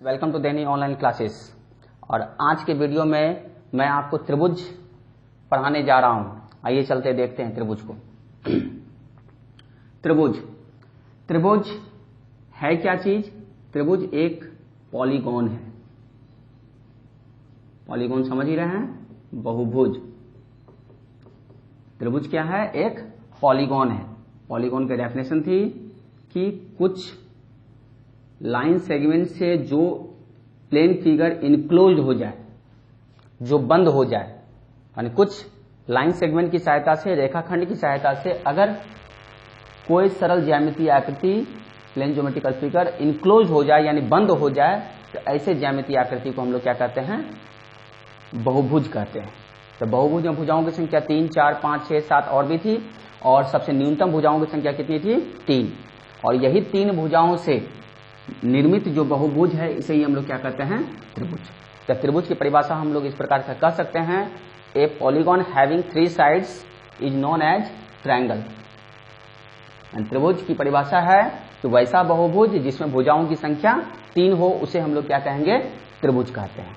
Welcome to दैनी online classes. और आज के वीडियो में मैं आपको त्रिभुज पढ़ाने जा रहा हूं। आइए चलते देखते हैं त्रिभुज को। त्रिभुज है क्या चीज? त्रिभुज एक पॉलीगॉन है। पॉलीगॉन समझ ही रहे हैं, बहुभुज। त्रिभुज क्या है? एक पॉलीगॉन है। पॉलीगॉन की डेफिनेशन थी कि कुछ लाइन सेगमेंट से जो प्लेन फिगर इनक्लोज्ड हो जाए, जो बंद हो जाए, यानी कुछ लाइन सेगमेंट की सहायता से, रेखाखंड की सहायता से अगर कोई सरल ज्यामितीय आकृति, प्लेन ज्योमेट्रिकल फिगर इनक्लोज हो जाए यानी बंद हो जाए, तो ऐसे ज्यामितीय आकृति को हम लोग क्या कहते हैं? बहुभुज कहते हैं। तो बहुभुज में भुजाओं की संख्या 3, 4, 5, 6, 7 और भी थी, और सबसे न्यूनतम भुजाओं की संख्या कितनी थी? 3। और यही 3 भुजाओं से निर्मित जो बहुभुज है, इसे ही हम लोग क्या कहते हैं? त्रिभुज। तो त्रिभुज की परिभाषा हम लोग इस प्रकार से कह सकते हैं, a polygon having 3 sides is known as triangle. त्रिभुज की परिभाषा है कि वैसा बहुभुज जिसमें भुजाओं की संख्या 3 हो, उसे हम लोग क्या कहेंगे? त्रिभुज कहते हैं।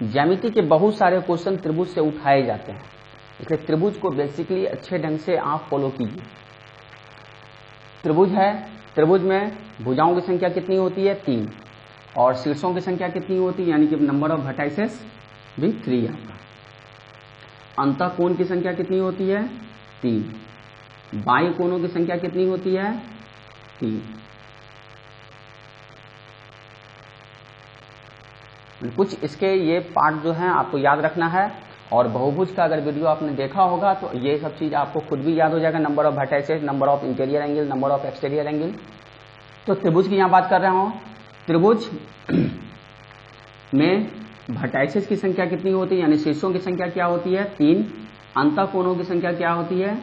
ज्यामिति के बहुत सारे क्वेश्चन त्रिभुज से उठाए जाते हैं, इसलिए त्रिभुज को बेसिकली अच्छे ढंग से आप फॉलो कीजिए। त्रिभुज है, त्रिभुज में भुजाओं की संख्या कितनी होती है? 3। और शीर्षों की संख्या कितनी होती है? यानी कि नंबर ऑफ वर्टाइसेस भी 3 आपका। अंतःकोण की संख्या कितनी होती है? 3। बाह्य कोणों की संख्या कितनी होती है? 3। कुछ इसके ये पार्ट जो हैं आपको याद रखना है, और बहुभुज का अगर वीडियो आपने देखा होगा तो ये सब चीज आपको खुद भी याद हो जाएगा। Number of vertices, number of interior angle, number of exterior angle. तो त्रिभुज की यहाँ बात कर रहा हूँ। त्रिभुज में वर्टाइसेस की संख्या कितनी होती है, यानी शीर्षों की संख्या क्या होती है? 3। अंतःकोणों की संख्या क्या होती है?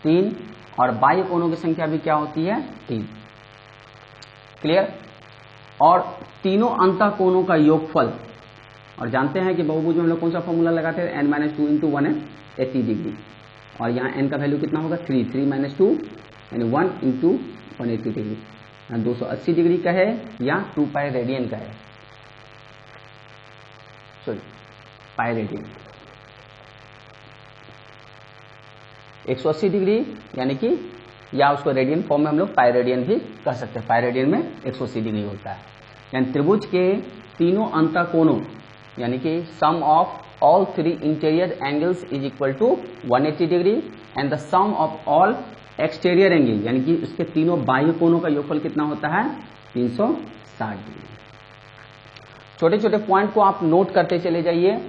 3। और बाह्य कोणों की संख्या भी क्या होती है? 3। क्लियर? और तीनों अंतःकोणों का योगफल, और जानते हैं कि बहुभुज में हम लोग कौन सा फॉर्मूला लगाते हैं? n-2 × 1 80 degree. और यहाँ n का वैल्यू कितना होगा? 3 -2 यानी 1 × 180 डिग्री। 280 डिग्री का है या 2 पाई रेडियन का है, सॉरी पाई रेडियन। 180 डिग्री यानी कि, या उसको रेडियन फॉर्म में हम लोग पाई रेडियन भी कह सकते हैं। पाई रेडियन में 180 डिग्री होता है। यानी त्रिभुज के तीनों अंतःकोणों यानी कि sum of all 3 interior angles is equal to 180 degree, and the sum of all exterior angle यानी कि उसके तीनों बाह्य कोणों का योगफल कितना होता है? 360 डिग्री। छोटे छोटे पॉइंट को आप नोट करते चले जाइए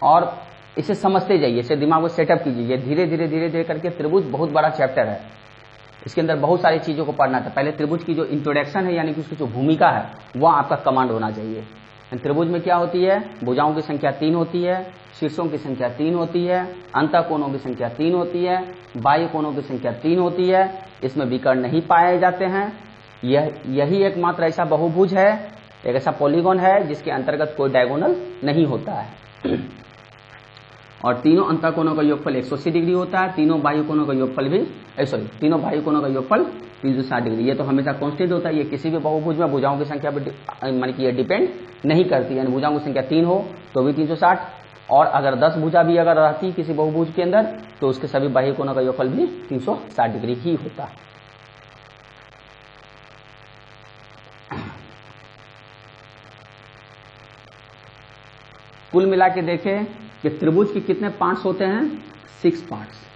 और इसे समझते जाइए, इसे दिमाग में सेटअप कीजिए। धीरे धीरे करके त्रिभुज बहुत बड़ा चैप्टर है, इसके अंदर बहुत सारी चीजों को पढ़ना था। पहले त्रिभुज की जो इंट्रोडक्शन है यानी कि उसकी जो भूमिका है, वह आपका कमांड होना चाहिए। त्रिभुज में क्या होती है? भुजाओं की संख्या 3 होती है, शीर्षों की संख्या 3 होती है, अंतःकोणों की संख्या 3 होती है, बाह्य कोणों की संख्या 3 होती है। इसमें विकर्ण नहीं पाए जाते हैं। यही एकमात्र ऐसा बहुभुज है, एक ऐसा पॉलीगॉन है जिसके अंतर्गत कोई डायगोनल नहीं होता है। और तीनों अंतःकोणों का योगफल 180 डिग्री होता है। तीनों बाह्य कोणों का योगफल भी तीनों बाह्य कोणों का योगफल 360 डिग्री। ये तो हमेशा कांस्टेंट होता है। ये किसी भी बहुभुज में भुजाओं की संख्या पर मान कि ये डिपेंड नहीं करती। यानी भुजाओं की संख्या 3 हो तो भी 360, और अगर 10 भुजा भी अगर रहती किसी बहुभुज के अंदर तो उसके सभी बाह्य कोणों का योगफल भी 360 डिग्री ही होता है। कुल मिला के देखें कि त्रिभुज के कितने पार्ट्स होते हैं? 6 पार्ट्स।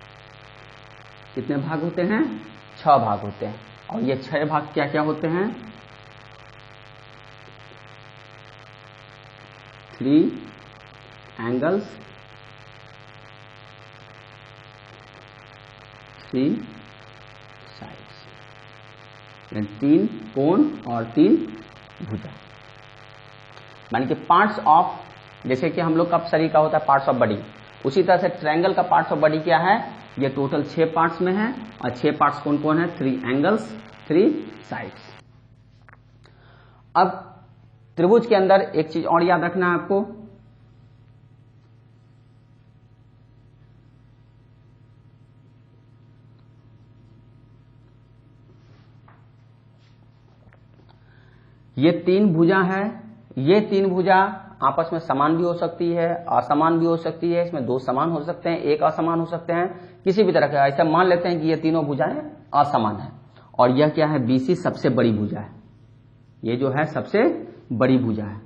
कितने भाग होते हैं? 6 भाग होते हैं। और ये 6 भाग क्या क्या होते हैं? 3 एंगल्स, 3 साइड्स, 3 कोण और 3 भुजा। माने कि पार्ट्स ऑफ, जैसे कि हम लोग का शरीर का होता है पार्ट्स ऑफ बॉडी, उसी तरह से ट्रायंगल का पार्ट्स ऑफ बॉडी क्या है? ये टोटल 6 पार्ट्स में है। और 6 पार्ट्स कौन कौन है? 3 एंगल्स, 3 साइड्स। अब त्रिभुज के अंदर एक चीज और याद रखना है आपको, ये तीन भुजा है, ये तीन भुजा आपस में समान भी हो सकती है, असमान भी हो सकती है, इसमें दो समान हो सकते हैं, एक असमान हो सकते हैं, किसी भी तरह का। ऐसा मान लेते हैं कि ये तीनों भुजाएं असमान है, और यह क्या है, BC सबसे बड़ी भुजा है, ये जो है सबसे बड़ी भुजा है,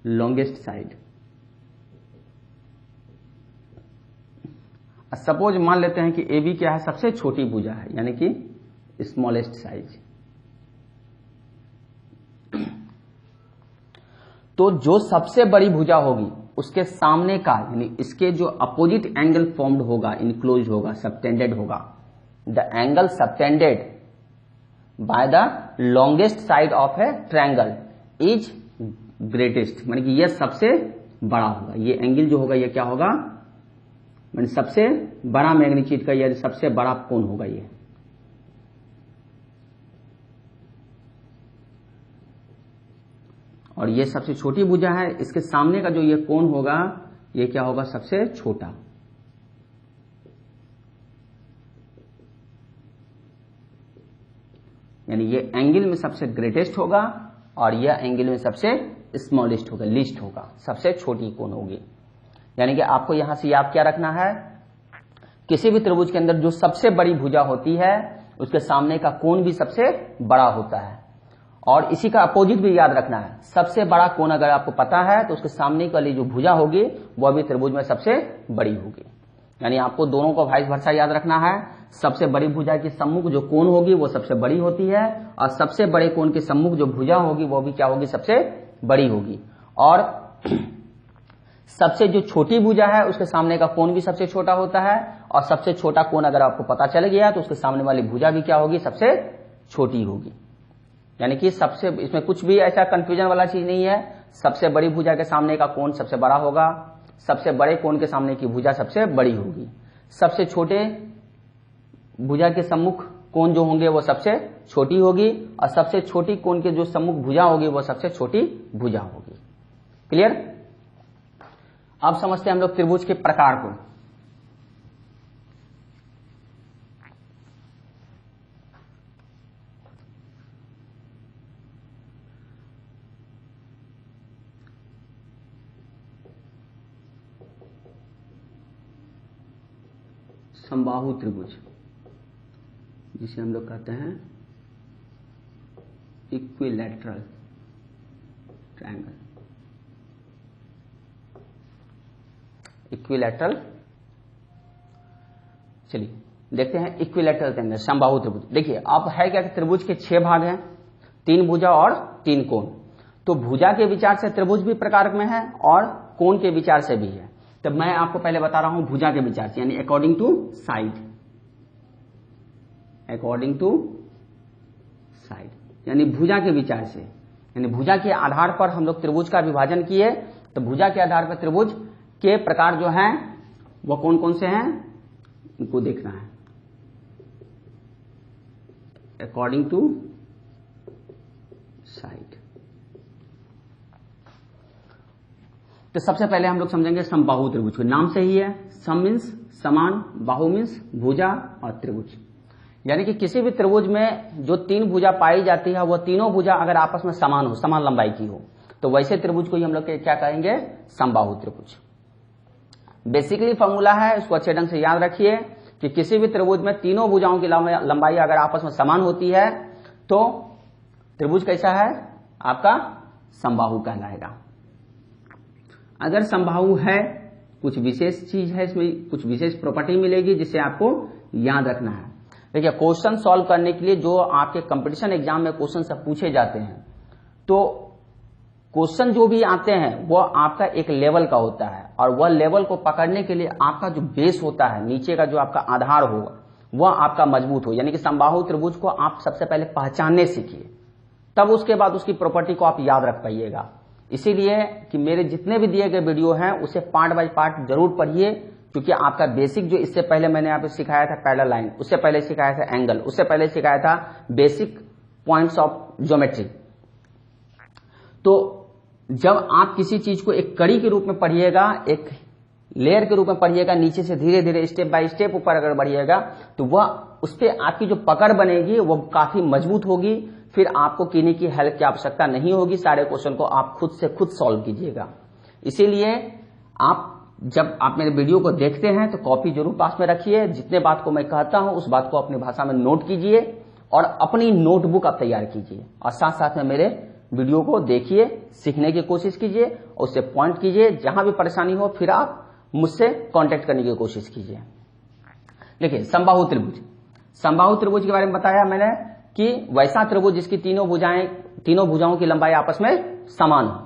लॉन्गेस्ट साइड। सपोज मान लेते हैं कि AB क्या है, सबसे छोटी भुजा है, यानी कि स्मॉलेस्ट साइज। तो जो सबसे बड़ी भुजा होगी उसके सामने का, यानी इसके जो अपोजिट एंगल फॉर्म्ड होगा, इनक्लोज होगा, सबटेंडेड होगा, the angle subtended by the longest side of A triangle is greatest, माने कि यह सबसे बड़ा होगा। ये एंगल जो होगा ये क्या होगा, माने सबसे बड़ा मैग्नीट्यूड का, यह सबसे बड़ा कोण होगा ये। और ये सबसे छोटी भुजा है, इसके सामने का जो ये कोण होगा ये क्या होगा, सबसे छोटा। यानी ये एंगल में सबसे ग्रेटेस्ट होगा और यह एंगल में सबसे स्मॉलेस्ट होगा, लीस्ट होगा, सबसे छोटी कोण होगी। यानी कि आपको यहां से याद क्या रखना है, किसी भी त्रिभुज के अंदर जो सबसे बड़ी भुजा होती है उसके सामने का कोण भी सबसे बड़ा होता है, और इसी का अपोजिट भी याद रखना है। सबसे बड़ा कोण अगर आपको पता है तो उसके सामने वाली जो भुजा होगी वह भी त्रिभुज में सबसे बड़ी होगी। यानी आपको दोनों को वाइस वर्सा याद रखना है। सबसे बड़ी भुजा के सम्मुख जो कोण होगी वो सबसे बड़ी होती है, और सबसे बड़े कोण के सम्मुख जो भुजा होगी वो भी क्या होगी, सबसे बड़ी होगी। और सबसे जो छोटी भुजा है उसके सामने का कोण भी सबसे छोटा होता है, और सबसे छोटा कोण अगर आपको पता चल गया तो उसके सामने वाली भुजा भी क्या होगी, सबसे छोटी होगी। यानी कि सबसे, इसमें कुछ भी ऐसा कंफ्यूजन वाला चीज नहीं है। सबसे बड़ी भुजा के सामने का कोण सबसे बड़ा होगा, सबसे बड़े कोण के सामने की भुजा सबसे बड़ी होगी, सबसे छोटे भुजा के सम्मुख कोण जो होंगे वो सबसे छोटी होगी, और सबसे छोटी कोण के जो सम्मुख भुजा होगी वो सबसे छोटी भुजा होगी। क्लियर? अब समझते हैं हम लोग त्रिभुज के प्रकार को। समबाहु त्रिभुज, जिसे हम लोग कहते हैं इक्विलैटरल ट्रायंगल, इक्विलैटरल। चलिए देखते हैं इक्विलैटरल ट्रायंगल, समबाहु त्रिभुज। देखिए अब है क्या कि त्रिभुज के 6 भाग हैं, 3 भुजा और 3 कोण। तो भुजा के विचार से त्रिभुज भी प्रकार में है और कोण के विचार से भी है। तब मैं आपको पहले बता रहा हूं भुजा के विचार से, यानी according to side, according to side, यानी भुजा के विचार से, यानी भुजा के आधार पर हम लोग त्रिभुज का विभाजन किए। तो भुजा के आधार पर त्रिभुज के प्रकार जो हैं वो कौन कौन से हैं, इनको देखना है अकॉर्डिंग टू साइड। तो सबसे पहले हम लोग समझेंगे समबाहु त्रिभुज को। नाम से ही है, सम मीन्स समान, बाहु मीन्स भुजा और त्रिभुज। यानी कि किसी भी त्रिभुज में जो 3 भुजा पाई जाती है वो तीनों भुजा अगर आपस में समान हो, समान लंबाई की हो, तो वैसे त्रिभुज को ही हम लोग क्या कहेंगे, समबाहु त्रिभुज। बेसिकली फॉर्मूला है, उसको अच्छे ढंग से याद रखिए कि किसी भी त्रिभुज में तीनों भुजाओं की लंबाई अगर आपस में समान होती है तो त्रिभुज कैसा है, आपका समबाहु कहलाएगा। अगर समबाहु है, कुछ विशेष चीज है, इसमें कुछ विशेष प्रॉपर्टी मिलेगी जिसे आपको याद रखना है। देखिए क्वेश्चन सॉल्व करने के लिए जो आपके कंपटीशन एग्जाम में क्वेश्चन सब पूछे जाते हैं, तो क्वेश्चन जो भी आते हैं वो आपका एक लेवल का होता है, और वह लेवल को पकड़ने के लिए आपका जो बेस होता है, नीचे का जो आपका आधार होगा वह आपका मजबूत हो। यानी कि समबाहु त्रिभुज को आप सबसे पहले पहचानने सीखिए, तब उसके बाद उसकी प्रॉपर्टी को आप याद रख पाइएगा। इसीलिए कि मेरे जितने भी दिए गए वीडियो हैं उसे पार्ट बाय पार्ट जरूर पढ़िए, क्योंकि आपका बेसिक जो इससे पहले मैंने आपको सिखाया था पैरेलल लाइन, उससे पहले सिखाया था एंगल, उससे पहले सिखाया था बेसिक पॉइंट्स ऑफ ज्योमेट्री। तो जब आप किसी चीज को एक कड़ी के रूप में पढ़िएगा, एक लेयर के रूप में पढ़िएगा, नीचे से धीरे धीरे स्टेप बाय स्टेप ऊपर अगर बढ़िएगा तो वह उस पर आपकी जो पकड़ बनेगी वो काफी मजबूत होगी। फिर आपको किन्हीं की हेल्प की आवश्यकता नहीं होगी, सारे क्वेश्चन को आप खुद से खुद सॉल्व कीजिएगा। इसीलिए आप जब आप मेरे वीडियो को देखते हैं तो कॉपी जरूर पास में रखिए, जितने बात को मैं कहता हूं उस बात को अपनी भाषा में नोट कीजिए और अपनी नोटबुक आप तैयार कीजिए और साथ साथ में मेरे वीडियो को देखिए, सीखने की कोशिश कीजिए और उससे पॉइंट कीजिए। जहां भी परेशानी हो फिर आप मुझसे कांटेक्ट करने की कोशिश कीजिए। देखिए समबाहु त्रिभुज, समबाहु त्रिभुज के बारे में बताया मैंने कि वैसा त्रिभुज जिसकी तीनों भुजाओं की लंबाई आपस में समान हो,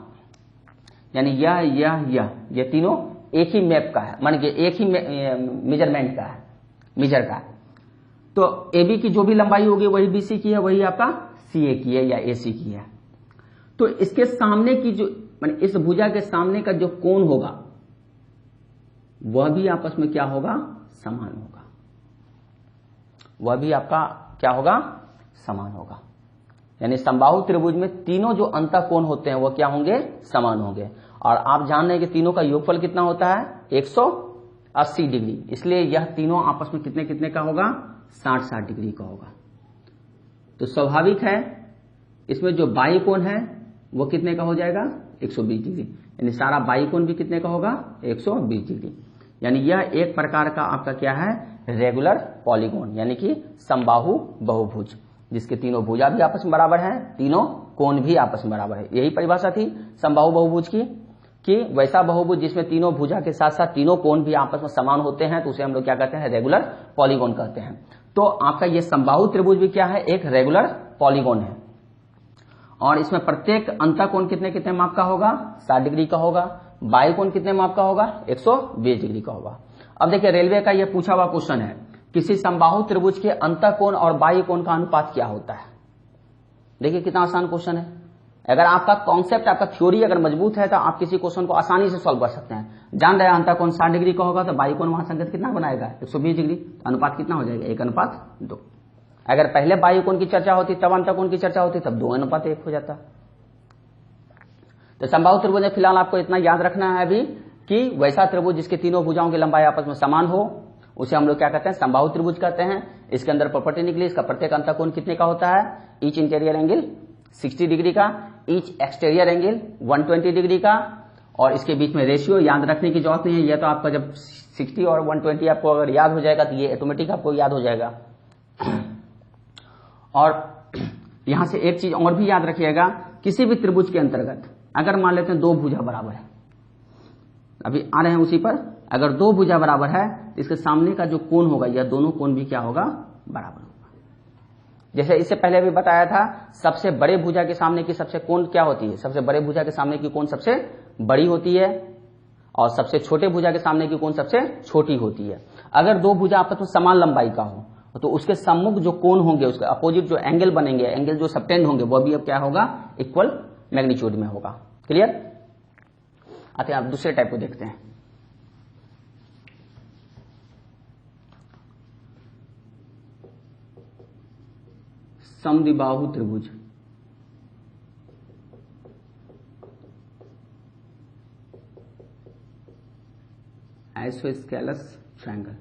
यानी यह तीनों एक ही मैप का है, मान के एक ही मेजरमेंट का है, मेजर का है। तो ए बी की जो भी लंबाई होगी वही बीसी की है, वही आपका सीए की है या एसी की है। तो इसके सामने की जो मान इस भुजा के सामने का जो कोण होगा वह भी आपस में क्या होगा, समान होगा, वह भी आपका क्या होगा, समान होगा। यानी समबाहु त्रिभुज में तीनों जो अंतःकोण होते हैं वो क्या होंगे, समान होंगे। और आप जान रहे हैं कि तीनों का योगफल कितना होता है, 180 डिग्री। इसलिए यह तीनों आपस में कितने कितने का होगा, 60-60 डिग्री का होगा। तो स्वाभाविक है इसमें जो बाई कोण है वो कितने का हो जाएगा, 120 डिग्री। यानी सारा बाई कोण भी कितने का होगा, 120 डिग्री। यानी यह एक प्रकार का आपका क्या है, रेगुलर पॉलीगोन, यानी कि समबाहु बहुभुज, जिसके तीनों भुजा भी आपस में बराबर हैं, तीनों कोण भी आपस में बराबर है। यही परिभाषा थी समबाहु बहुभुज की कि वैसा बहुभुज जिसमें तीनों भुजा के साथ साथ तीनों कोण भी आपस में समान होते हैं, तो उसे हम लोग क्या कहते हैं, रेगुलर पॉलीगोन कहते हैं। तो आपका ये समबाहु त्रिभुज भी क्या है, एक रेगुलर पॉलीगोन है। और इसमें प्रत्येक अंतःकोण कितने कितने माप का होगा, 60 डिग्री का होगा। बाह्य कोण कितने माप का होगा, 120 डिग्री का होगा। अब देखिए रेलवे का यह पूछा हुआ क्वेश्चन है, किसी समबाहु त्रिभुज के अंतःकोण और बाह्य कोण का अनुपात क्या होता है। देखिए कितना आसान क्वेश्चन है। अगर आपका कॉन्सेप्ट, आपका थ्योरी अगर मजबूत है तो आप किसी क्वेश्चन को आसानी से सॉल्व कर सकते हैं। जान रहे हैं अंतःकोण 60 डिग्री का होगा तो बाह्य कोण वहां संगत कितना बनाएगा, 120 डिग्री। तो अनुपात कितना हो जाएगा, 1:2। अगर पहले बाह्य कोण की चर्चा होती तब अंतःकोण की चर्चा होती तब 2:1 हो जाता। तो समबाहु त्रिभुज में फिलहाल आपको इतना याद रखना है अभी कि वैसा त्रिभुज जिसके तीनों भुजाओं की लंबाई आपस में समान हो उसे हम लोग क्या कहते हैं, समबाहु त्रिभुज कहते हैं। इसके अंदर प्रॉपर्टी निकली, इसका प्रत्येक अंतःकोण कितने का होता है, ईच इंटीरियर एंगल 60 डिग्री का, ईच एक्सटीरियर एंगल 120 डिग्री का। और इसके बीच में रेशियो याद रखने की जरूरत नहीं है, यह तो आपका जब 60 और 120 आपको अगर याद हो जाएगा तो ये ऑटोमेटिक आपको याद हो जाएगा। और यहां से एक चीज और भी याद रखिएगा, किसी भी त्रिभुज के अंतर्गत अगर मान लेते हैं दो भुजा बराबर है, अभी आ रहे हैं उसी पर, अगर दो भुजा बराबर है तो इसके सामने का जो कोण होगा यह दोनों कोण भी क्या होगा, बराबर होगा। जैसे इससे पहले भी बताया था, सबसे बड़े भुजा के सामने की सबसे कोण क्या होती है, सबसे बड़े भुजा के सामने की कोण सबसे बड़ी होती है और सबसे छोटे भुजा के सामने की कोण सबसे छोटी होती है। अगर दो भुजा आपस में समान लंबाई का हो तो उसके सम्मुख जो कोण होंगे, उसके अपोजिट जो एंगल बनेंगे, एंगल जो सबटेंड होंगे वह भी अब क्या होगा, इक्वल मैग्नीट्यूड में होगा। क्लियर। आते हैं आप दूसरे टाइप को देखते हैं। समद्विबाहु त्रिभुज। Isosceles triangle.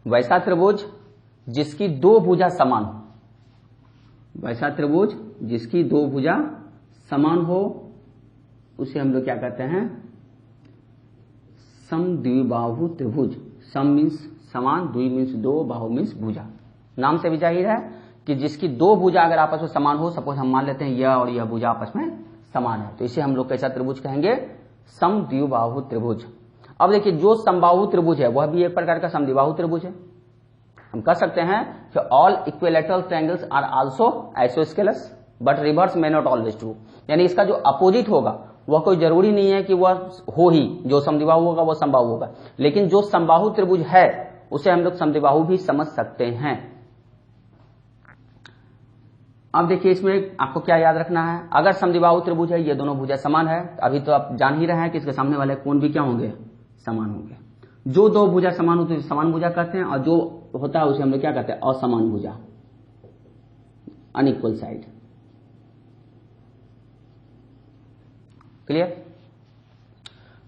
वैसा त्रिभुज जिसकी दो भुजा समान हो, वैसा त्रिभुज जिसकी दो भुजा समान हो उसे हम लोग क्या कहते हैं, समद्विबाहु त्रिभुज। सम मीन्स समान, द्वि मीन्स दो, बाहु मीन्स भुजा। नाम से भी जाहिर है कि जिसकी दो भुजा अगर आपस में समान हो, सपोज हम मान लेते हैं यह और यह भुजा आपस में समान है, तो इसे हम लोग कैसा त्रिभुज कहेंगे, समद्विबाहु त्रिभुज। अब देखिए जो समबाहु त्रिभुज है वह भी एक प्रकार का समद्विबाहु त्रिभुज है। हम कह सकते हैं कि all equilateral triangles are also isosceles but reverse may not always true. यानी इसका जो अपोजिट होगा वह कोई जरूरी नहीं है कि वह हो ही, जो समद्विबाहु होगा वह समबाहु होगा, लेकिन जो समबाहु त्रिभुज है उसे हम लोग समद्विबाहु भी समझ सकते हैं। अब देखिए इसमें आपको क्या याद रखना है, अगर समद्विबाहु त्रिभुज है, ये दोनों भुजा समान है, अभी तो आप जान ही रहे हैं कि इसके सामने वाले कोण भी क्या होंगे, समान होंगे। जो दो भुजा समान होती है समान भुजा कहते हैं, और जो होता है उसे हम लोग क्या कहते हैं, असमान भुजा। Unequal side. क्लियर?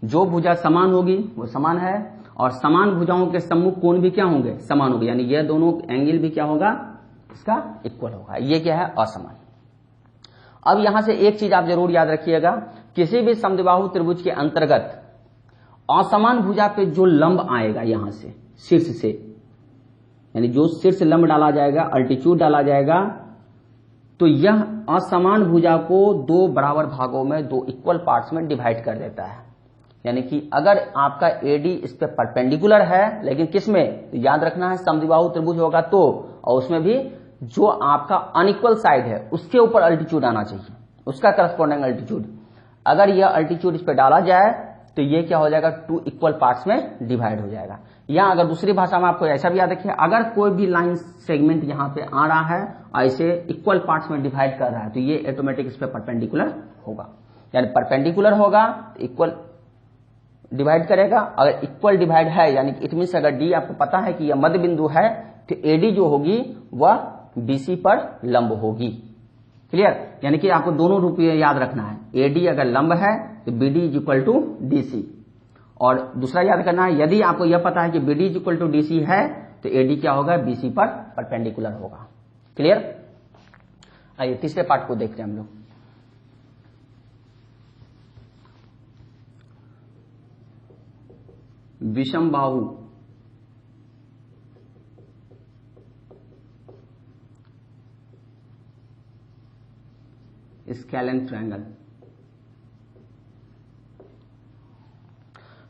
जो भुजा समान होगी वो समान है, और समान भुजाओं के सम्मुख कोण भी क्या होंगे? समान होंगे, यानी यह दोनों एंगल भी क्या होगा? इसका इक्वल होगा। ये क्या है? असमान। अब यहां से एक चीज आप जरूर याद रखिएगा, किसी भी समद्विबाहु त्रिभुज के अंतर्गत असमान भुजा पे जो लंब आएगा यहां से शीर्ष से, यानी जो शीर्ष लंब डाला जाएगा, अल्टीट्यूड डाला जाएगा, तो यह असमान भुजा को दो बराबर भागों में, दो इक्वल पार्ट्स में डिवाइड कर देता है। यानी कि अगर आपका एडी इस पे परपेंडिकुलर है, लेकिन किस में? तो याद रखना है समद्विबाहु त्रिभुज होगा तो, और उसमें भी जो आपका अनइक्वल साइड है उसके ऊपर अल्टीट्यूड आना चाहिए, उसका करस्पॉन्डिंग अल्टीट्यूड। अगर यह अल्टीट्यूड इस पे डाला जाए तो ये क्या हो जाएगा? टू इक्वल पार्ट्स में डिवाइड हो जाएगा। या अगर दूसरी भाषा में आपको ऐसा भी याद रखिए, अगर कोई भी लाइन सेगमेंट यहां पे आ रहा है ऐसे इक्वल पार्ट्स में डिवाइड कर रहा है, तो ये ऑटोमेटिक इस पे परपेंडिकुलर होगा। यानी परपेंडिकुलर होगा तो इक्वल डिवाइड करेगा, अगर इक्वल डिवाइड है यानी इट मीन्स अगर डी आपको पता है कि यह मध्य बिंदु है, तो एडी जो होगी वह बीसी पर लंब होगी। क्लियर? यानी कि आपको दोनों रूप याद रखना है, एडी अगर लंब है तो BD is equal to DC, और दूसरा याद करना है, यदि आपको यह पता है कि BD is equal to DC है तो एडी क्या होगा? बीसी पर परपेंडिकुलर होगा। क्लियर? आइए तीसरे पार्ट को देखते हैं हम लोग। विषम बाहु स्केलेन ट्रायंगल।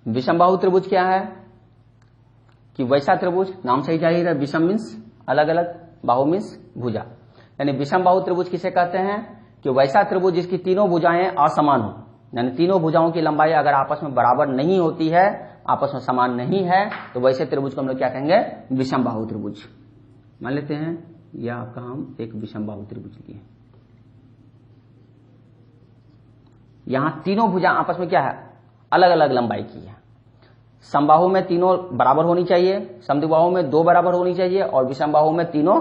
विषम बाहु त्रिभुज क्या है? कि वैसा त्रिभुज, नाम से ही जाहिर है, विषम मीन्स अलग अलग, बाहु मीन्स भुजा। यानी विषम बाहु त्रिभुज किसे कहते हैं? कि वैसा त्रिभुज जिसकी तीनों भुजाएं असमान हो, यानी तीनों भुजाओं की लंबाई अगर आपस में बराबर नहीं होती है, आपस में समान नहीं है, तो वैसे त्रिभुज को हम लोग क्या कहेंगे? विषम बाहु त्रिभुज। मान लेते हैं यह आपका हम एक विषम बाहु त्रिभुज लिए, यहां तीनों भुजा आपस में क्या है? अलग अलग लंबाई की है। समबाहु में तीनों बराबर होनी चाहिए, समद्विबाहु में दो बराबर होनी चाहिए, और विषम बाहु में तीनों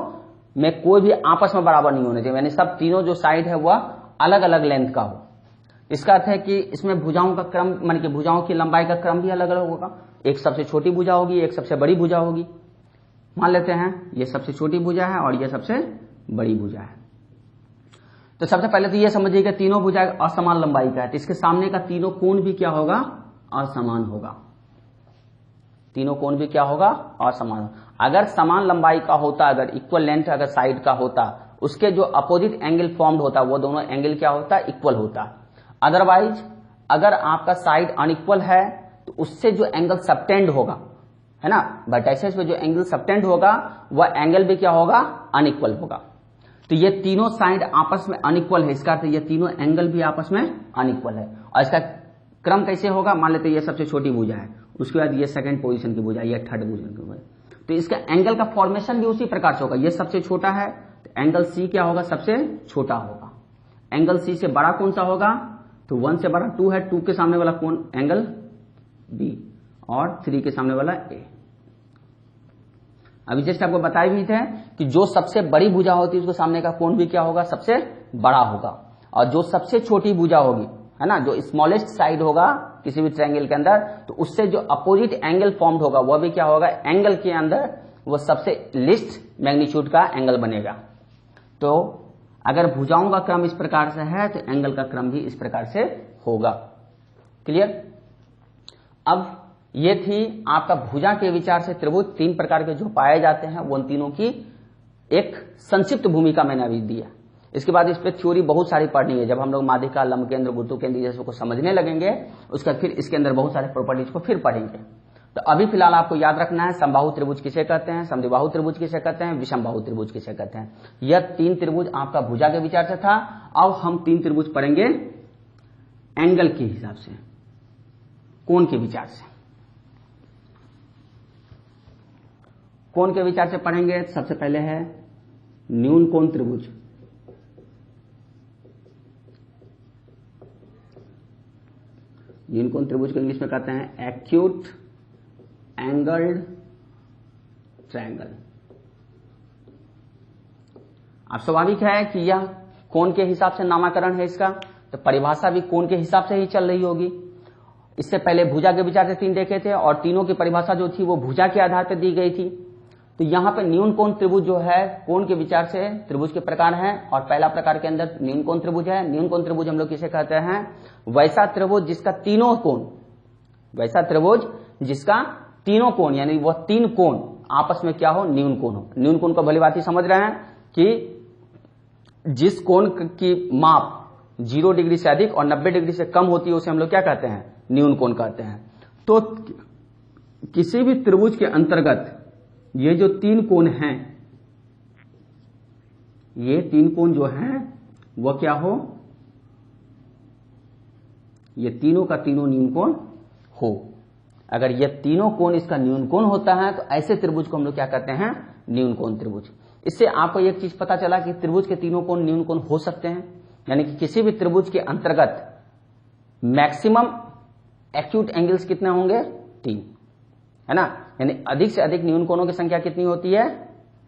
में कोई भी आपस में बराबर नहीं होने चाहिए, यानी सब तीनों जो साइड है वह अलग अलग लेंथ का हो। इसका अर्थ है कि इसमें भुजाओं का क्रम, मान कि भुजाओं की लंबाई का क्रम भी अलग अलग होगा। एक सबसे छोटी भुजा होगी, एक सबसे बड़ी भुजा होगी। मान लेते हैं ये सबसे छोटी भुजा है और यह सबसे बड़ी भुजा है। तो सबसे पहले तो यह समझिए कि तीनों भुजाएं असमान लंबाई का है, तो इसके सामने का तीनों कोण भी क्या होगा? असमान होगा। तीनों कोण भी क्या होगा? असमान। अगर समान लंबाई का होता, अगर इक्वल लेंथ अगर साइड का होता, उसके जो अपोजिट एंगल फॉर्म्ड होता वो दोनों एंगल क्या होता? इक्वल होता। अदरवाइज अगर आपका साइड अनइक्वल है तो उससे जो एंगल सबटेंड होगा, है ना, वर्टाइसेस में जो एंगल सबटेंड होगा वह एंगल भी क्या होगा? अनइक्वल होगा। तो ये तीनों साइड आपस में अनइक्वल है, इसका अर्थ ये तीनों एंगल भी आपस में अनइक्वल है। और इसका क्रम कैसे होगा? मान लेते ये सबसे छोटी भुजा है, उसके बाद ये सेकंड पोजीशन की भुजा, ये थर्ड पोजीशन की भुजा, तो इसका एंगल का फॉर्मेशन भी उसी प्रकार से होगा। ये सबसे छोटा है तो एंगल सी क्या होगा? सबसे छोटा होगा। एंगल सी से बड़ा कौन सा होगा? तो 1 से बड़ा 2 है, 2 के सामने वाला कौन? एंगल बी, और 3 के सामने वाला ए। अभी जस्ट आपको बताए भी थे कि जो सबसे बड़ी भुजा होती है उसके सामने का कोण भी क्या होगा? सबसे बड़ा होगा। और जो सबसे छोटी भुजा होगी, है ना, जो स्मॉलेस्ट साइड होगा किसी भी ट्रायंगल के अंदर, तो उससे जो अपोजिट एंगल फॉर्म्ड होगा वह भी क्या होगा? एंगल के अंदर वो सबसे लिस्ट मैग्नीट्यूड का एंगल बनेगा। तो अगर भुजाओं का क्रम इस प्रकार से है तो एंगल का क्रम भी इस प्रकार से होगा। क्लियर? अब ये थी आपका भुजा के विचार से त्रिभुज तीन प्रकार के जो पाए जाते हैं, वो उन तीनों की एक संक्षिप्त भूमिका मैंने अभी दिया। इसके बाद इस पे थ्योरी बहुत सारी पढ़नी है। जब हम लोग माध्यिका, लंब केंद्र, गुरुत्व केंद्र जैसे को समझने लगेंगे, उसका फिर इसके अंदर बहुत सारे प्रॉपर्टीज को फिर पढ़ेंगे। तो अभी फिलहाल आपको याद रखना है समबाहु त्रिभुज किसे कहते हैं, समद्विबाहु त्रिभुज किसे कहते हैं, विषमबाहु त्रिभुज किसे कहते हैं। यह तीन त्रिभुज आपका भुजा के विचार से था। अब हम तीन त्रिभुज पढ़ेंगे एंगल के हिसाब से, कोण के विचार से। कोण के विचार से पढ़ेंगे। सबसे पहले है न्यून कोण त्रिभुज। न्यून कोण त्रिभुज को इंग्लिश में कहते हैं एक्यूट एंगल्ड ट्रायंगल। अब स्वाभाविक है कि यह कोण के हिसाब से नामकरण है इसका, तो परिभाषा भी कोण के हिसाब से ही चल रही होगी। इससे पहले भुजा के विचार से 3 देखे थे और तीनों की परिभाषा जो थी वो भुजा के आधार पर दी गई थी। तो यहाँ पे न्यून कोण त्रिभुज जो है कोण के विचार से त्रिभुज के प्रकार हैं और पहला प्रकार के अंदर न्यून कोण त्रिभुज है। न्यून कोण त्रिभुज हम लोग किसे कहते हैं? वैसा त्रिभुज जिसका तीनों कोण, वैसा त्रिभुज जिसका तीनों कोण यानी वह 3 कोण आपस में क्या हो? न्यून कोण हो। न्यून कोण को भली भांति समझ रहे हैं कि जिस कोण की माप 0 डिग्री से अधिक और 90 डिग्री से कम होती है उसे हम लोग क्या कहते हैं? न्यून कोण कहते हैं। तो किसी भी त्रिभुज के अंतर्गत ये जो 3 कोण हैं, ये 3 कोण जो हैं वह क्या हो? ये तीनों का तीनों न्यून कोण हो। अगर ये तीनों कोण इसका न्यून कोण होता है तो ऐसे त्रिभुज को हम लोग क्या कहते हैं? न्यून कोण त्रिभुज। इससे आपको एक चीज पता चला कि त्रिभुज के तीनों कोण न्यून कोण हो सकते हैं, यानी कि किसी भी त्रिभुज के अंतर्गत मैक्सिमम एक्यूट एंगल्स कितने होंगे? 3, है ना। यानी अधिक से अधिक न्यून कोणों की संख्या कितनी होती है?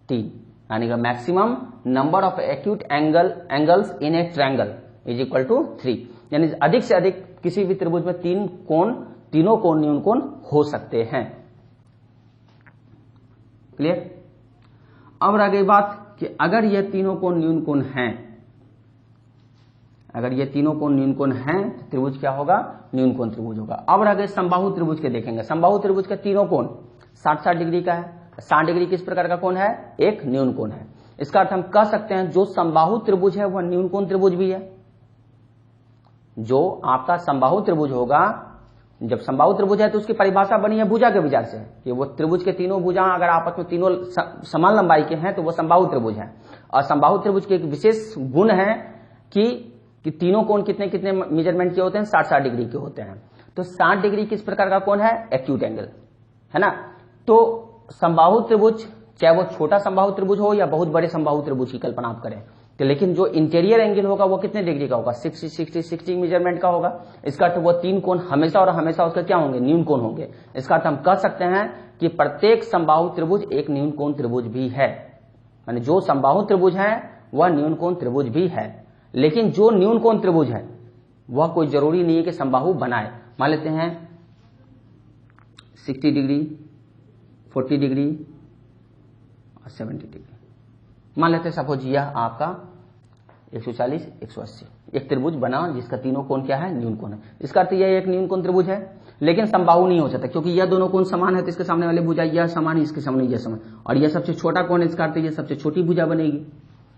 3, यानी कि maximum number of acute angles in a triangle is equal to 3। यानी अधिक से अधिक किसी भी त्रिभुज में तीनों कोण न्यून कोण हो सकते हैं। क्लियर? अब रह गई बात कि अगर ये तीनों कोण न्यून कोण हैं, अगर ये तीनों कोण न्यून कोण हैं तो त्रिभुज क्या होगा? न्यून कोण त्रिभुज होगा। अब रह गए समबाहु त्रिभुज के देखेंगे। समबाहु त्रिभुज के तीनों कोण 60-60 डिग्री का है। 60 डिग्री किस प्रकार का कोण है? एक न्यून कोण है। इसका अर्थ हम कह सकते हैं जो समबाहु त्रिभुज है वह न्यून कोण त्रिभुज भी है। जो आपका समबाहु त्रिभुज होगा, जब समबाहु त्रिभुज है तो उसकी परिभाषा बनी है भुजा के विचार से कि वो त्रिभुज के तीनों भुजा अगर आपस में तीनों समान लंबाई के हैं तो वो समबाहु त्रिभुज है। और समबाहु त्रिभुज के एक विशेष गुण है कि तीनों कोण कितने कितने मेजरमेंट के होते हैं? 60-60 डिग्री के होते हैं। तो 60 डिग्री किस प्रकार का कोण है? एक्यूट एंगल, है ना। तो समबाहु त्रिभुज चाहे वो छोटा समबाहु त्रिभुज हो या बहुत बड़े समबाहु त्रिभुज की कल्पना आप करें, तो लेकिन जो इंटीरियर एंगल होगा वो कितने डिग्री का होगा? 60 मेजरमेंट का होगा। इसका अर्थ वो 3 कोण हमेशा और हमेशा उसका क्या होंगे? न्यून कोण होंगे। इसका अर्थ हम कह सकते हैं कि प्रत्येक समबाहु त्रिभुज एक न्यून कोण त्रिभुज भी है। यानी जो समबाहु त्रिभुज है वह न्यून कोण त्रिभुज भी है। लेकिन जो न्यून कोण त्रिभुज है वह कोई जरूरी नहीं है कि समबाहु बनाए। मान लेते हैं 60 डिग्री, 40 डिग्री और 70 डिग्री। मान लेते हैं सपोज यह आपका 140, 180 एक त्रिभुज बना जिसका तीनों कोण क्या है? न्यून कोण है। इसका अर्थ यह एक न्यून कोण त्रिभुज है, लेकिन समबाहु नहीं हो सकता क्योंकि यह दोनों कोण समान है तो इसके सामने वाली भुजा यह समान है, इसके सामने यह समान, और यह सबसे छोटा कोण है। इसका अर्थ यह सबसे छोटी भुजा बनेगी।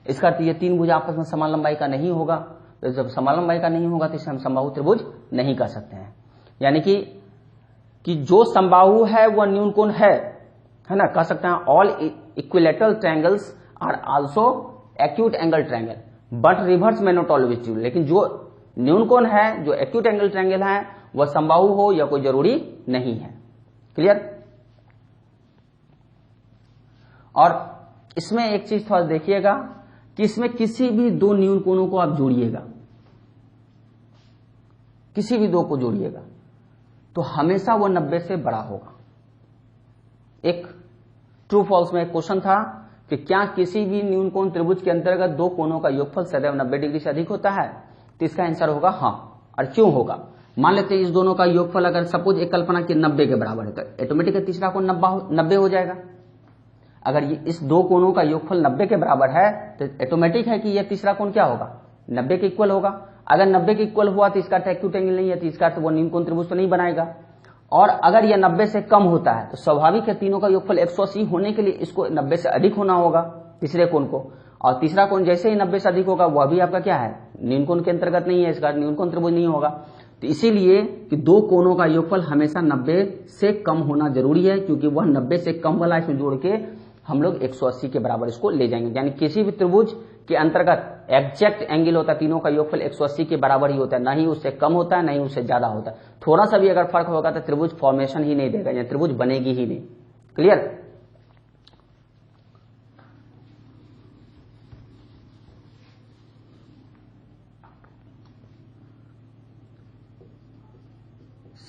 इसका अर्थ ये 3 भुजा आपस में समान लंबाई का नहीं होगा। तो जब समान लंबाई का नहीं होगा तो इसे हम समबाहु त्रिभुज नहीं कह सकते हैं। यानी कि जो समबाहु है वह न्यून कोण है ना। कह सकते हैं all equilateral triangles are also acute angle triangle but reverse में नॉट ऑलवेज ट्रू। लेकिन जो न्यून कोण है, जो एक्यूट एंगल ट्रायंगल है, वह समबाहु हो या कोई जरूरी नहीं है। क्लियर? और इसमें एक चीज थोड़ा देखिएगा कि इसमें किसी भी 2 न्यून कोणों को आप जोड़िएगा, किसी भी 2 को जोड़िएगा तो हमेशा वो 90 से बड़ा होगा। एक ट्रू फॉल्स में एक क्वेश्चन था कि क्या किसी भी न्यून कोण त्रिभुज के अंतर्गत 2 कोणों का योगफल सदैव 90 डिग्री से अधिक होता है? तो इसका आंसर होगा हाँ। और क्यों होगा? मान लेते हैं इस दोनों का योगफल अगर सपोज एक कल्पना की 90 के बराबर है तो ऑटोमेटिक तीसरा कोण 90 हो जाएगा। अगर ये इस 2 कोणों का योगफल 90 के बराबर है तो ऑटोमेटिक है कि यह तीसरा कोण क्या होगा? 90 के इक्वल होगा। अगर 90 के इक्वल हुआ तो इसका अर्थ एक्यूट एंगल नहीं है, तो इसका अर्थ वो न्यून कोण त्रिभुज तो नहीं बनाएगा। और अगर यह 90 से कम होता है तो स्वाभाविक है तीनों का योगफल 180 होने के लिए इसको 90 से अधिक होना होगा तीसरे कोण को। और तीसरा कोण जैसे ही 90 से अधिक होगा वह भी आपका क्या है? न्यून कोण के अंतर्गत नहीं है, इसका न्यून कोण त्रिभुज नहीं होगा। तो इसीलिए कि 2 कोणों का योगफल हमेशा 90 से कम होना जरूरी है, क्योंकि वह 90 से कम वाला इसमें जोड़ के हम लोग 180 के बराबर इसको ले जाएंगे। यानी किसी भी त्रिभुज के अंतर्गत एग्जैक्ट एंगल होता है, तीनों का योगफल 180 के बराबर ही होता है, ना ही उससे कम होता है ना ही उससे ज्यादा होता है। थोड़ा सा भी अगर फर्क होगा तो त्रिभुज फॉर्मेशन ही नहीं देगा, यानी त्रिभुज बनेगी ही नहीं। क्लियर?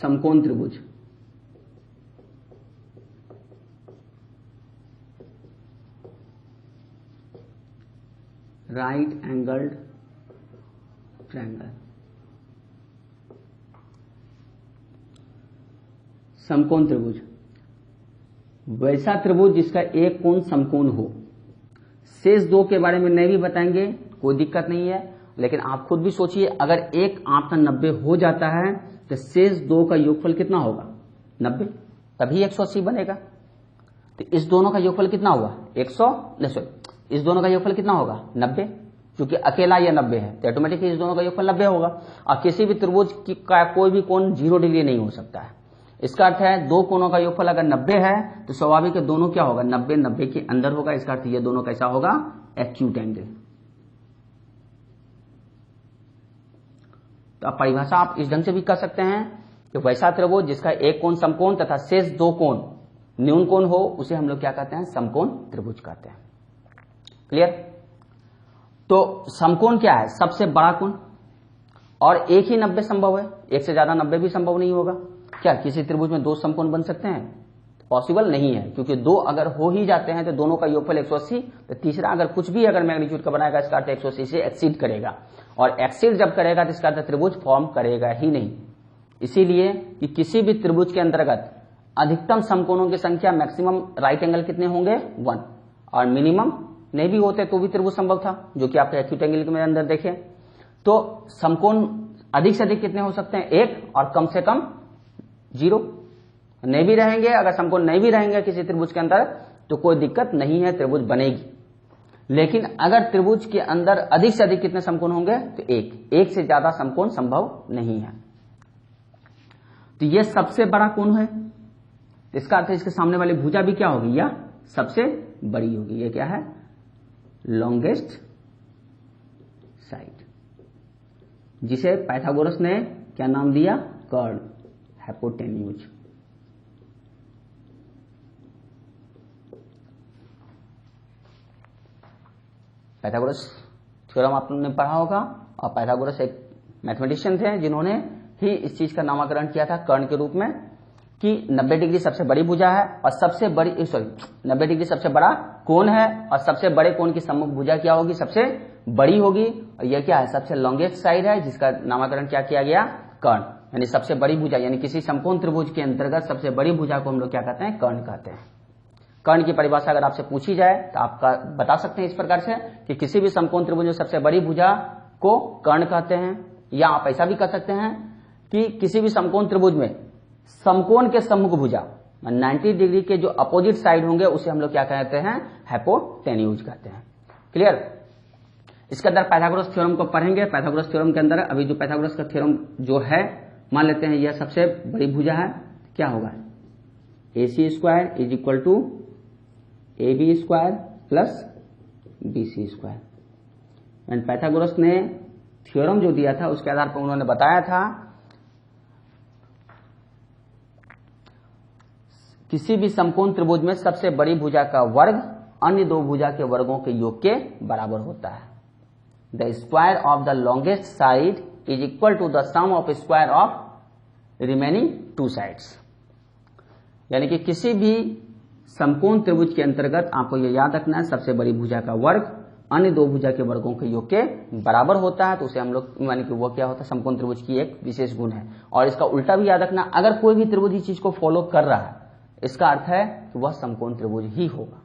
समकोण त्रिभुज, राइट एंगल्ड ट्रायंगल। समकोण त्रिभुज, वैसा त्रिभुज जिसका एक कोण समकोण हो। शेष दो के बारे में नहीं भी बताएंगे, कोई दिक्कत नहीं है, लेकिन आप खुद भी सोचिए, अगर एक आपका 90 हो जाता है तो शेष दो का योगफल कितना होगा? 90, तभी 180 बनेगा। तो इस दोनों का योगफल कितना हुआ? इस दोनों का योगफल कितना होगा? 90, क्योंकि अकेला ये 90 है तो ऑटोमेटिकली इस दोनों का योगफल 90 होगा। और किसी भी त्रिभुज का कोई भी कोण 0 डिग्री नहीं हो सकता है। इसका अर्थ है दो कोणों का योगफल अगर 90 है तो स्वाभाविक है दोनों क्या होगा? 90 90 के अंदर होगा। इसका अर्थ ये दोनों कैसा होगा? Acute angle. तो अब परिभाषा आप इस ढंग से भी कर सकते हैं कि वैसा त्रिभुज जिसका एक कोण समकोण तथा शेष दो कोण न्यून कोण हो, उसे हम लोग क्या कहते हैं? समकोण त्रिभुज कहते हैं। क्लियर? तो समकोण क्या है? सबसे बड़ा कोण, और एक ही 90 संभव है, एक से ज्यादा 90 भी संभव नहीं होगा। क्या किसी त्रिभुज में दो समकोण बन सकते हैं? पॉसिबल नहीं है, क्योंकि दो अगर हो ही जाते हैं तो दोनों का योगफल 180, तो तीसरा अगर कुछ भी अगर मैग्नीट्यूड का बनाएगा इसका अर्थ 180 से एक्सीड करेगा, और एक्सीड जब करेगा तो इसका अर्थ त्रिभुज फॉर्म करेगा ही नहीं। इसीलिए कि किसी भी त्रिभुज के अंतर्गत अधिकतम समकोणों की संख्या मैक्सिमम राइट एंगल कितने होंगे? 1, और मिनिमम नहीं भी होते तो भी त्रिभुज संभव था, जो कि आपके एक्यूट एंगल के अंदर देखें। तो समकोण अधिक से अधिक कितने हो सकते हैं? 1, और कम से कम 0। नहीं भी रहेंगे, अगर समकोण नहीं भी रहेंगे किसी त्रिभुज के अंदर तो कोई दिक्कत नहीं है, त्रिभुज बनेगी। लेकिन अगर त्रिभुज के अंदर अधिक से अधिक कितने समकोण होंगे? तो 1 से ज्यादा समकोण संभव नहीं है। तो यह सबसे बड़ा कोण है, इसका अर्थ है इसके सामने वाली भुजा भी क्या होगी? या सबसे बड़ी होगी। ये क्या है? लॉन्गेस्ट साइड, जिसे पाइथागोरस ने क्या नाम दिया? कर्ण, हाइपोटेन्यूज। पाइथागोरस थ्योरम आपने पढ़ा होगा, और पाइथागोरस एक मैथमेटिशियन थे जिन्होंने ही इस चीज का नामकरण किया था कर्ण के रूप में, कि 90 डिग्री सबसे बड़ी भुजा है और सबसे बड़ी 90 डिग्री सबसे बड़ा कोण है, और सबसे बड़े कोण की सम्मुख भुजा क्या होगी? सबसे बड़ी होगी। और यह क्या है? सबसे लॉन्गेस्ट साइड है, जिसका नामकरण क्या किया गया? कर्ण, यानी सबसे बड़ी भुजा। यानी किसी समकोण त्रिभुज के अंतर्गत सबसे बड़ी भुजा को हम लोग क्या कहते हैं? कर्ण कहते हैं। कर्ण की परिभाषा अगर आपसे पूछी जाए तो आपका बता सकते हैं इस प्रकार से कि किसी भी समकोण त्रिभुज में सबसे बड़ी भुजा को कर्ण कहते हैं। या आप ऐसा भी कह सकते हैं कि किसी भी समकोण त्रिभुज में समकोण के सम्मुख भुजा 90 डिग्री के जो अपोजिट साइड होंगे उसे हम लोग क्या कहते हैं? हाइपोटेन्यूज कहते हैं। क्लियर? इसके अंदर पाइथागोरस थ्योरम को पढ़ेंगे। पाइथागोरस थ्योरम के अंदर अभी जो पाइथागोरस का थ्योरम जो है, मान लेते हैं यह सबसे बड़ी भुजा है, क्या होगा? AC square is equal to AB square plus BC square. And Pythagoras ने थ्योरम जो दिया था उसके आधार पर उन्होंने बताया था किसी भी समकोण त्रिभुज में सबसे बड़ी भुजा का वर्ग अन्य दो भुजा के वर्गों के योग के बराबर होता है। The square of the longest side is equal to the sum of square of remaining two sides. यानी कि किसी भी समकोण त्रिभुज के अंतर्गत आपको यह याद रखना है, सबसे बड़ी भुजा का वर्ग अन्य दो भुजा के वर्गों के योग के बराबर होता है। तो उसे हम लोग यानी कि वो क्या होता है? समकोण त्रिभुज की एक विशेष गुण है। और इसका उल्टा भी याद रखना, अगर कोई भी त्रिभुज इस चीज को फॉलो कर रहा है, इसका अर्थ है कि वह समकोण त्रिभुज ही होगा।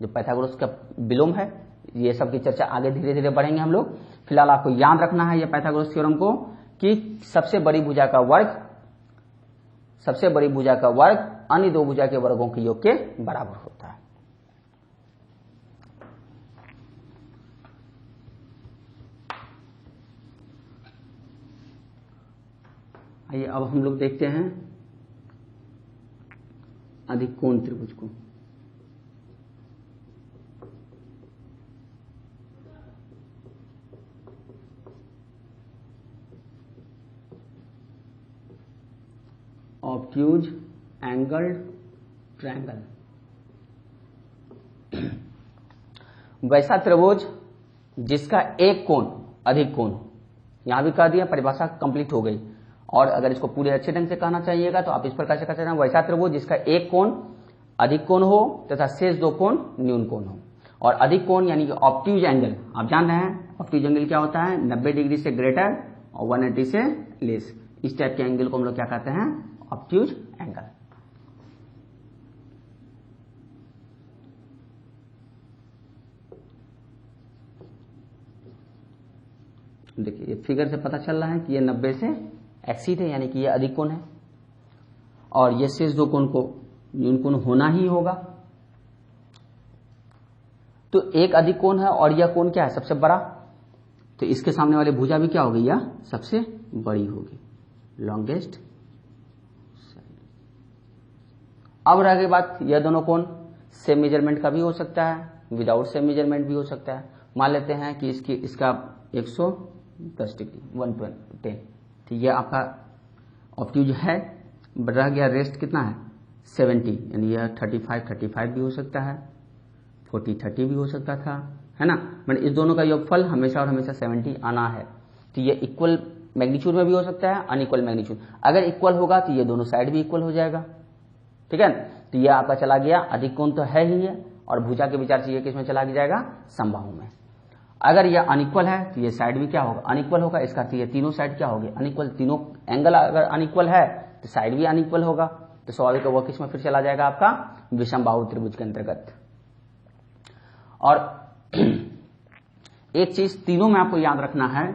जो पाइथागोरस का विलोम है, ये सब की चर्चा आगे धीरे धीरे बढ़ेंगे हम लोग। फिलहाल आपको याद रखना है ये पाइथागोरस थ्योरम को कि सबसे बड़ी भुजा का वर्ग अन्य दो भुजा के वर्गों के योग के बराबर होता है। आइए अब हम लोग देखते हैं अधिकोण त्रिभुज को। Obtuse angled triangle. वैसा त्रिभुज जिसका एक कोण अधिक कोण हो। यहां भी कह दिया, परिभाषा कंप्लीट हो गई। और अगर इसको पूरे अच्छे ढंग से कहना चाहिएगा तो आप इस प्रकार से कह सकते हैं, वैसा त्रिभुज जिसका एक कोण अधिक कोण हो तथा शेष दो कोण न्यून कोण हो। और अधिक कोण यानी कि ऑब्ट्यूज एंगल, आप जान रहे हैं ऑब्ट्यूज एंगल क्या होता है, 90 डिग्री से ग्रेटर और 180 से लेस, इस टाइप के एंगल को हम लोग क्या कहते हैं, ऑब्ट्यूज एंगल। देखिए ये फिगर से पता चल रहा है कि ये 90 से एक्सीड है, यानी कि ये अधिक कोण है, और ये शेष दो कोण को न्यून कोण होना ही होगा। तो एक अधिक कोण है और यह कोण क्या है, सबसे बड़ा, तो इसके सामने वाली भुजा भी क्या होगी, यह सबसे बड़ी होगी, लॉन्गेस्ट। अब रह गई बात, यह दोनों कोण सेम मेजरमेंट का भी हो सकता है, विदाउट सेम मेजरमेंट भी हो सकता है। मान लेते हैं कि इसका 110 डिग्री 110, तो यह आपका ऑब्ट्यूज है। रह गया रेस्ट कितना है 70, यानी यह 35 भी हो सकता है, 40-30 भी हो सकता था, है ना। मतलब इस दोनों का योगफल हमेशा और हमेशा 70 आना है। तो ये इक्वल मैग्नीट्यूड में भी हो सकता है, अनइक्वल मैग्नीट्यूड। अगर इक्वल होगा तो ये दोनों साइड भी इक्वल हो जाएगा, ठीक है। तो ये आपका चला गया, अधिक कोण तो है ही है, और भुजा के विचार से ये किस में चला जाएगा, समबाहु में। अगर यह अनइक्वल है तो ये साइड भी क्या होगा, अनइक्वल होगा। इसका अर्थ ये तीनों साइड क्या होगी, अनइक्वल। तीनों एंगल अगर अनइक्वल है तो साइड भी अनइक्वल होगा, तो स्वाभाविक वो किस में फिर चला जाएगा, आपका विषमबाहु त्रिभुज के अंतर्गत। और एक चीज तीनों में आपको याद रखना है,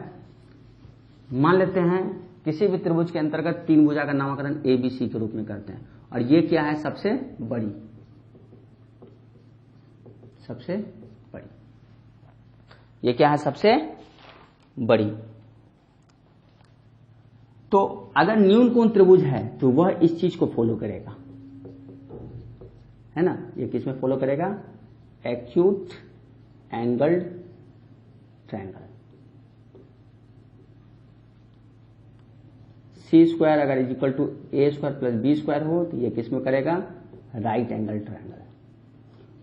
मान लेते हैं किसी भी त्रिभुज के अंतर्गत तीन भुजा का नामकरण ABC के रूप में करते हैं, और ये क्या है, सबसे बड़ी, सबसे बड़ी, ये क्या है, सबसे बड़ी। तो अगर न्यून कोण त्रिभुज है तो वह इस चीज को फॉलो करेगा, है ना। ये किस में फॉलो करेगा, एक्यूट एंगल्ड ट्रायंगल। C² अगर is equal to A² plus B² हो तो ये किस में करेगा, राइट एंगल ट्रायंगल।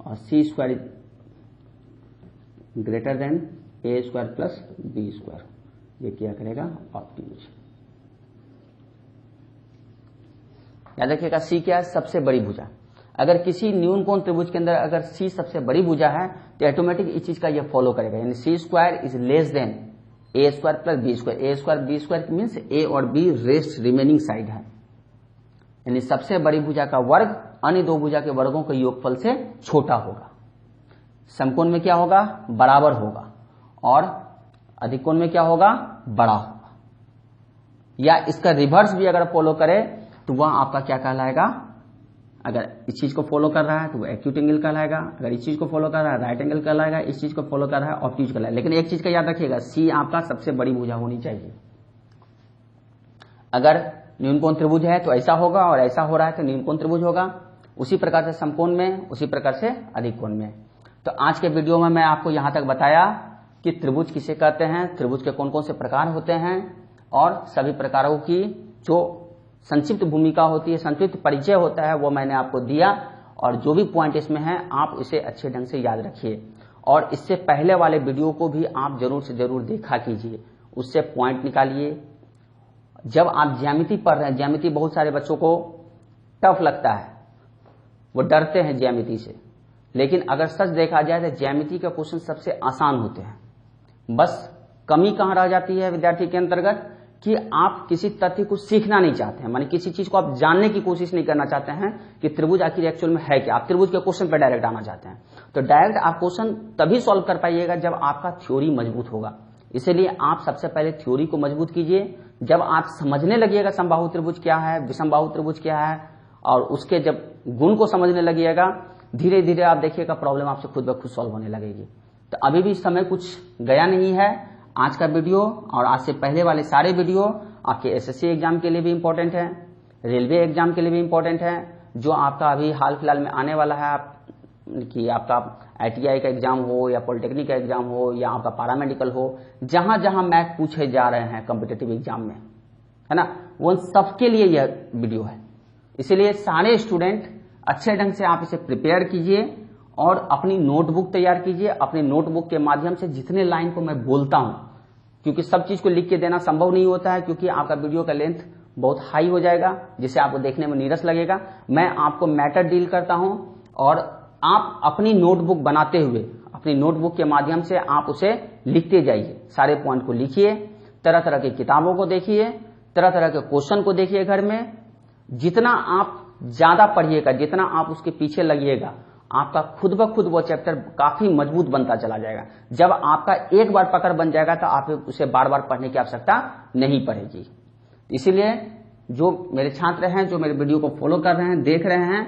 और C² greater than A² plus B², ये क्या करेगा, ऑब्ट्यूज। याद रखिएगा C क्या है, सबसे बड़ी भुजा। अगर किसी न्यून कोण त्रिभुज के अंदर अगर C सबसे बड़ी भुजा है तो ऑटोमेटिक इस चीज का ये फॉलो करेगा, यानी C² is less than A² plus B²। A² B² means A और B रेस्ट रिमेनिंग साइड है, यानी सबसे बड़ी भुजा का वर्ग अन्य दो भुजा के वर्गों के योगफल से छोटा होगा। समकोण में क्या होगा, बराबर होगा, और अधिक कोण में क्या होगा, बड़ा होगा। या इसका रिवर्स भी अगर फॉलो करे तो वह आपका क्या कहलाएगा, अगर इस चीज को फॉलो कर रहा है तो वो एक्यूट एंगल कहलाएगा, अगर इस चीज को फॉलो कर रहा है राइट एंगल कहलाएगा, इस चीज को फॉलो कर रहा है ऑब्ट्यूज कहलाएगा। लेकिन एक चीज का याद रखिएगा, C आपका सबसे बड़ी भुजा होनी चाहिए। अगर न्यून कोण त्रिभुज है तो ऐसा होगा, और ऐसा हो रहा है तो न्यून कोण त्रिभुज होगा। उसी प्रकार से समकोण में, उसी प्रकार से अधिक कोण में। तो आज के वीडियो में मैं आपको यहां तक बताया कि त्रिभुज किसे कहते हैं, त्रिभुज के कौन कौन से प्रकार होते हैं, और सभी प्रकारों की जो संक्षिप्त भूमिका होती है, संक्षिप्त परिचय होता है, वो मैंने आपको दिया। और जो भी पॉइंट इसमें है आप इसे अच्छे ढंग से याद रखिए, और इससे पहले वाले वीडियो को भी आप जरूर से जरूर देखा कीजिए, उससे पॉइंट निकालिए। जब आप ज्यामिति पढ़ रहे हैं, ज्यामिति बहुत सारे बच्चों को टफ लगता है, वो डरते हैं ज्यामिति से, लेकिन अगर सच देखा जाए तो ज्यामिति का क्वेश्चन सबसे आसान होते हैं। बस कमी कहां रह जाती है विद्यार्थी के अंतर्गत कि आप किसी तथ्य को सीखना नहीं चाहते हैं, माने किसी चीज को आप जानने की कोशिश नहीं करना चाहते हैं कि त्रिभुज आखिर एक्चुअल में है क्या। आप त्रिभुज के क्वेश्चन पर डायरेक्ट आना चाहते हैं, तो डायरेक्ट आप क्वेश्चन तभी सॉल्व कर पाइएगा जब आपका थ्योरी मजबूत होगा। इसीलिए आप सबसे पहले थ्योरी को मजबूत कीजिए। जब आप समझने लगिएगा समबाहु त्रिभुज क्या है, विषमबाहु त्रिभुज क्या है, और उसके जब गुण को समझने लगिएगा, धीरे धीरे आप देखिएगा प्रॉब्लम आपसे खुद ब खुद सॉल्व होने लगेगी। तो अभी भी समय कुछ गया नहीं है। आज का वीडियो और आज से पहले वाले सारे वीडियो आपके SSC एग्जाम के लिए भी इम्पोर्टेंट है, रेलवे एग्जाम के लिए भी इम्पोर्टेंट है, जो आपका अभी हाल फिलहाल में आने वाला है। कि आपका ITI का एग्जाम हो या पॉलिटेक्निक का एग्जाम हो या आपका पैरामेडिकल हो, जहां जहां मैथ पूछे जा रहे हैं कॉम्पिटिटिव एग्जाम में, है ना, वो सबके लिए यह वीडियो है। इसीलिए सारे स्टूडेंट अच्छे ढंग से आप इसे प्रिपेयर कीजिए और अपनी नोटबुक तैयार कीजिए। अपनी नोटबुक के माध्यम से जितने लाइन को मैं बोलता हूं, क्योंकि सब चीज को लिख के देना संभव नहीं होता है, क्योंकि आपका वीडियो का लेंथ बहुत हाई हो जाएगा, जिससे आपको देखने में नीरस लगेगा। मैं आपको मैटर डील करता हूं, और आप अपनी नोटबुक बनाते हुए अपनी नोटबुक के माध्यम से आप उसे लिखते जाइए, सारे पॉइंट को लिखिए, तरह तरह की किताबों को देखिए, तरह तरह के क्वेश्चन को देखिए घर में। जितना आप ज्यादा पढ़िएगा, जितना आप उसके पीछे लगिएगा, आपका खुद ब खुद वो चैप्टर काफी मजबूत बनता चला जाएगा। जब आपका एक बार पकड़ बन जाएगा तो आप उसे बार बार पढ़ने की आवश्यकता नहीं पड़ेगी। इसीलिए जो मेरे छात्र हैं, जो मेरे वीडियो को फॉलो कर रहे हैं, देख रहे हैं,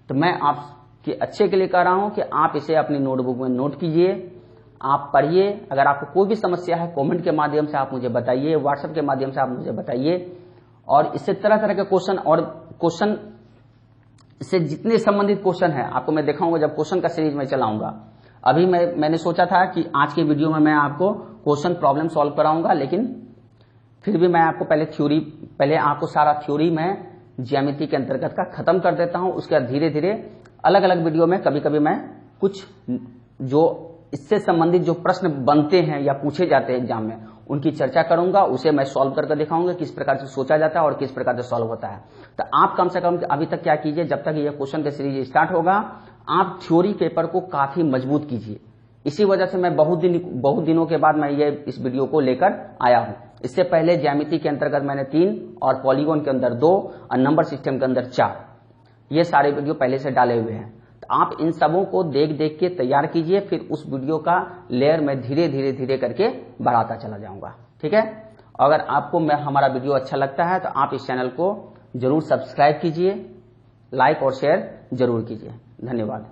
तो मैं आपके अच्छे के लिए कह रहा हूं कि आप इसे अपनी नोटबुक में नोट कीजिए, आप पढ़िए। अगर आपको कोई भी समस्या है कमेंट के माध्यम से आप मुझे बताइए, व्हाट्सएप के माध्यम से आप मुझे बताइए। और इससे तरह तरह के क्वेश्चन और क्वेश्चन इससे जितने संबंधित क्वेश्चन है आपको मैं दिखाऊंगा जब क्वेश्चन का सीरीज में चलाऊंगा। अभी मैंने सोचा था कि आज के वीडियो में मैं आपको क्वेश्चन प्रॉब्लम सॉल्व कराऊंगा, लेकिन फिर भी मैं आपको पहले आपको सारा थ्योरी में ज्यामिति के अंतर्गत का खत्म कर देता हूं। उसके बाद धीरे धीरे अलग अलग वीडियो में कभी कभी मैं कुछ जो इससे संबंधित जो प्रश्न बनते हैं या पूछे जाते हैं एग्जाम में उनकी चर्चा करूंगा, उसे मैं सॉल्व करके दिखाऊंगा किस प्रकार से सोचा जाता है और किस प्रकार से सॉल्व होता है। तो आप कम से कम अभी तक क्या कीजिए, जब तक ये क्वेश्चन का सीरीज स्टार्ट होगा आप थ्योरी पेपर को काफी मजबूत कीजिए। इसी वजह से मैं बहुत दिनों के बाद मैं ये इस वीडियो को लेकर आया हूं। इससे पहले ज्यामिति के अंतर्गत मैंने 3 और पॉलीगॉन के अंदर 2 और नंबर सिस्टम के अंदर 4 ये सारे वीडियो पहले से डाले हुए हैं। तो आप इन सबों को देख देख के तैयार कीजिए, फिर उस वीडियो का लेयर मैं धीरे धीरे करके बढ़ाता चला जाऊंगा। ठीक है। अगर आपको हमारा वीडियो अच्छा लगता है तो आप इस चैनल को जरूर सब्सक्राइब कीजिए, लाइक और शेयर जरूर कीजिए। धन्यवाद।